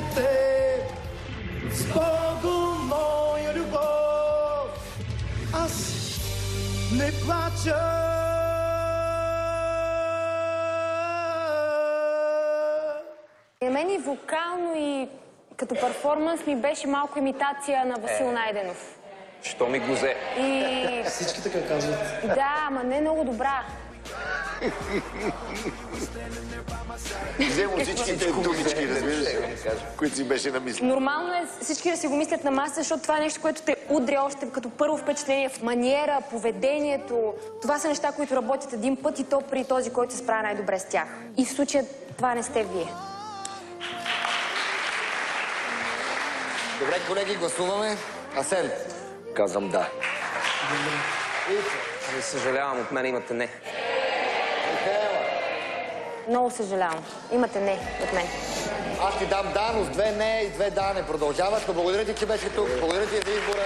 те. С Богом, моя любов, аз не плача. На мен и вокално, и като перформанс ми беше малко имитация на Васил Найденов. Що ми го взе? И... Всички така казват. Да, ама не много добра. Вземо всичките думички, разбираш, които си беше намислил. Нормално е всички да си го мислят на маса, защото това е нещо, което те удря още като първо впечатление в маниера, поведението. Това са неща, които работят един път и то при този, който се справя най-добре с тях. И в случая това не сте вие. Добре, колеги, гласуваме. Асен. Казвам да. Ами съжалявам, от мен имате не. Много съжалявам. Имате не от мен. Аз ти дам да, но с 2 не и 2 да не продължаваш. Но благодаря ти, че беше тук. Благодаря ти за избора.